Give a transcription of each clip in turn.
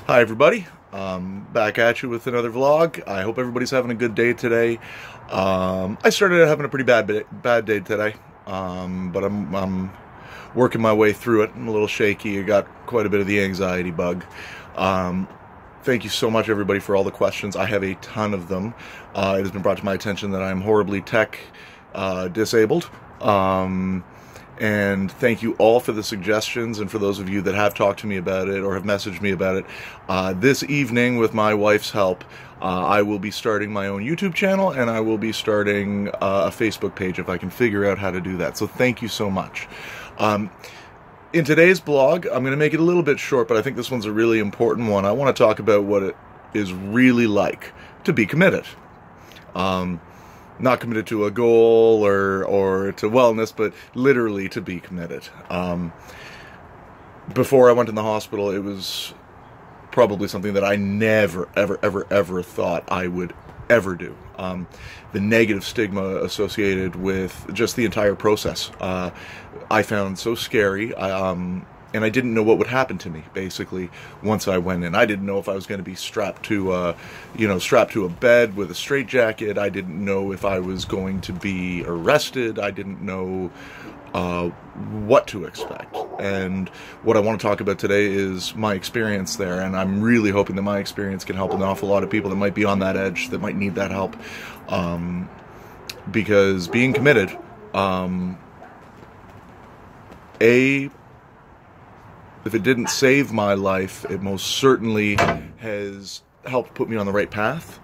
Hi everybody, back at you with another vlog. I hope everybody's having a good day today. I started having a pretty bad day today, but I'm working my way through it. I'm a little shaky. I got quite a bit of the anxiety bug. Thank you so much everybody for all the questions. I have a ton of them. It has been brought to my attention that I'm horribly tech disabled. And thank you all for the suggestions, and for those of you that have talked to me about it or have messaged me about it. This evening, with my wife's help, I will be starting my own YouTube channel, and I will be starting a Facebook page if I can figure out how to do that. So thank you so much. In today's blog, I'm going to make it a little bit short, but I think this one's a really important one. I want to talk about what it is really like to be committed. Not committed to a goal or to wellness, but literally to be committed. Before I went in the hospital, it was probably something that I never, ever thought I would ever do. The negative stigma associated with just the entire process, I found so scary. And I didn't know what would happen to me, basically, once I went in. I didn't know if I was going to be strapped to a bed with a straitjacket. I didn't know if I was going to be arrested. I didn't know what to expect. And what I want to talk about today is my experience there, and I'm really hoping that my experience can help an awful lot of people that might be on that edge, that might need that help. Because being committed, if it didn't save my life, it most certainly has helped put me on the right path.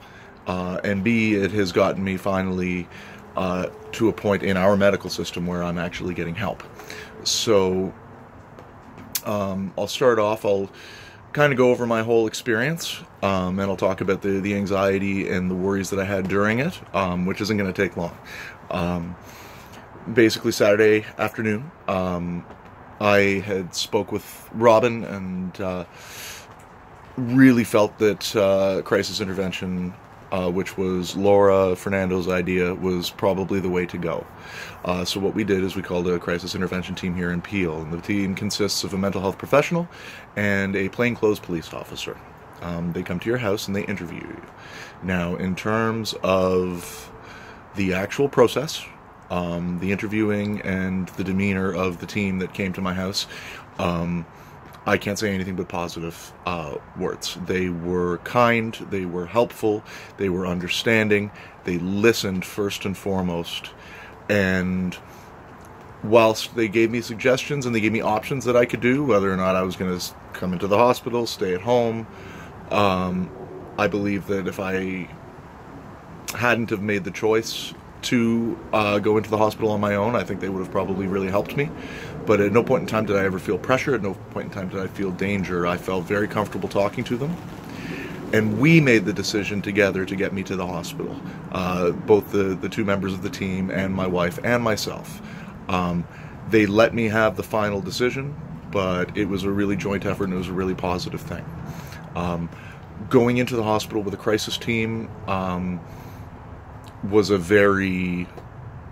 And B, it has gotten me finally to a point in our medical system where I'm actually getting help. So I'll start off, I'll kind of go over my whole experience, and I'll talk about the anxiety and the worries that I had during it, which isn't going to take long. Basically, Saturday afternoon, I had spoke with Robin and really felt that crisis intervention, which was Laura Fernando's idea, was probably the way to go. So what we did is we called a crisis intervention team here in Peel, and the team consists of a mental health professional and a plainclothes police officer. They come to your house and they interview you. Now, in terms of the actual process, the interviewing and the demeanor of the team that came to my house, I can't say anything but positive words. They were kind, they were helpful, they were understanding, they listened first and foremost, and whilst they gave me suggestions and they gave me options that I could do, whether or not I was going to come into the hospital, stay at home, I believe that if I hadn't have made the choice to go into the hospital on my own, I think they would have probably really helped me. But at no point in time did I ever feel pressure. At no point in time did I feel danger. I felt very comfortable talking to them. And we made the decision together to get me to the hospital. Both the two members of the team and my wife and myself. They let me have the final decision, but it was a really joint effort and it was a really positive thing. Going into the hospital with a crisis team was a very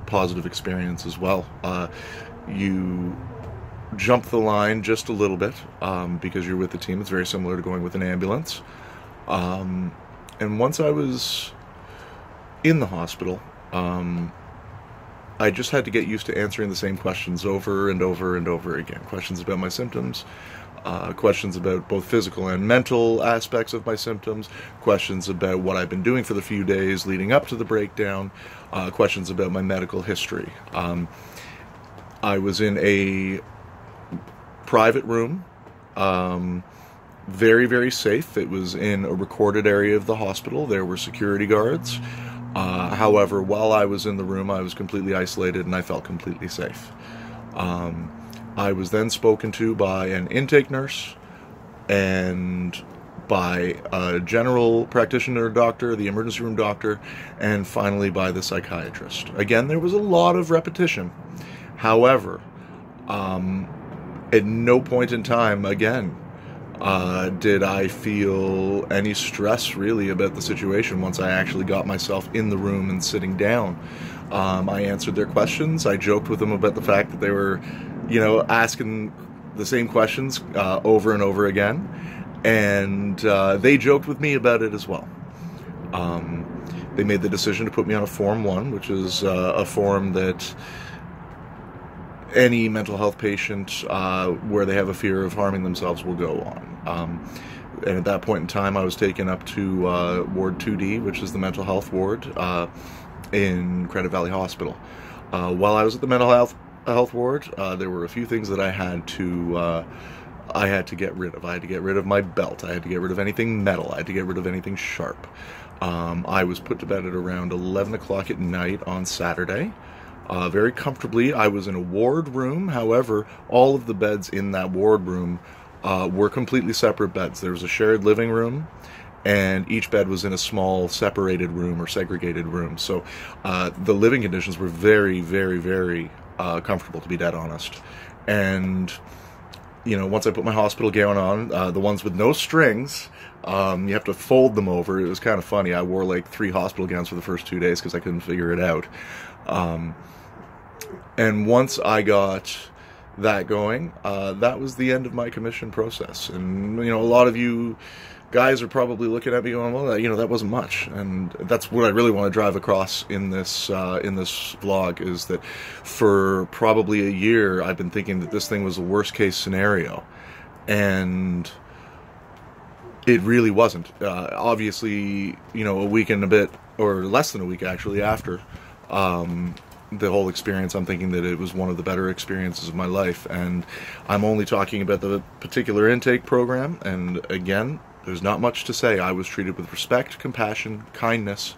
positive experience as well. You jump the line just a little bit because you're with the team. It's very similar to going with an ambulance. And once I was in the hospital, I just had to get used to answering the same questions over and over and over again. Questions about my symptoms, questions about both physical and mental aspects of my symptoms, questions about what I've been doing for the few days leading up to the breakdown, questions about my medical history. I was in a private room, very, very safe. It was in a recorded area of the hospital. There were security guards. However, while I was in the room, I was completely isolated and I felt completely safe. I was then spoken to by an intake nurse and by a general practitioner doctor, the emergency room doctor, and finally by the psychiatrist. Again, there was a lot of repetition. However, at no point in time, again, did I feel any stress really about the situation once I actually got myself in the room and sitting down. I answered their questions. I joked with them about the fact that they were, asking the same questions over and over again. and they joked with me about it as well. They made the decision to put me on a Form 1, which is a form that any mental health patient where they have a fear of harming themselves will go on. And at that point in time, I was taken up to Ward 2D, which is the mental health ward in Credit Valley Hospital. While I was at the mental health ward, there were a few things that I had to get rid of. I had to get rid of my belt. I had to get rid of anything metal. I had to get rid of anything sharp. I was put to bed at around 11 o'clock at night on Saturday. Very comfortably. I was in a ward room. However, all of the beds in that ward room were completely separate beds. There was a shared living room, and each bed was in a small separated room or segregated room. So the living conditions were very, very, very comfortable, to be dead honest. And you know, once I put my hospital gown on, the ones with no strings, you have to fold them over. It was kind of funny. I wore like 3 hospital gowns for the first 2 days because I couldn't figure it out. And once I got that going, that was the end of my commission process. And, you know, a lot of you guys are probably looking at me going, well, you know, that wasn't much. And that's what I really want to drive across in this vlog, is that for probably a year, I've been thinking that this thing was a worst case scenario. And it really wasn't. Obviously, you know, a week and a bit, or less than a week actually, after the whole experience, I'm thinking that it was one of the better experiences of my life. And I'm only talking about the particular intake program, and again, there's not much to say. I was treated with respect, compassion, kindness,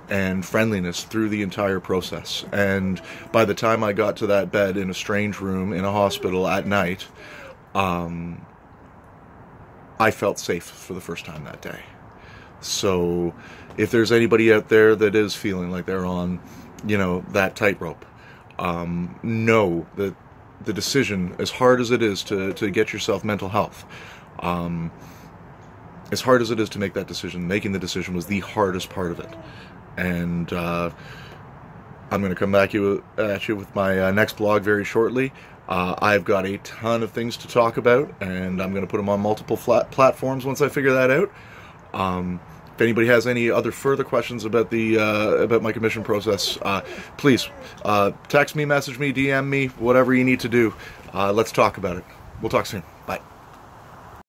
and friendliness through the entire process. And by the time I got to that bed in a strange room in a hospital at night, I felt safe for the first time that day. So if there's anybody out there that is feeling like they're on, you know, that tightrope, know that the decision, as hard as it is to get yourself mental health, as hard as it is to make that decision, making the decision was the hardest part of it. And I'm going to come back at you with my next vlog very shortly. I've got a ton of things to talk about, and I'm going to put them on multiple platforms once I figure that out. If anybody has any other further questions about the about my commission process, please text me, message me, DM me, whatever you need to do. Let's talk about it. We'll talk soon.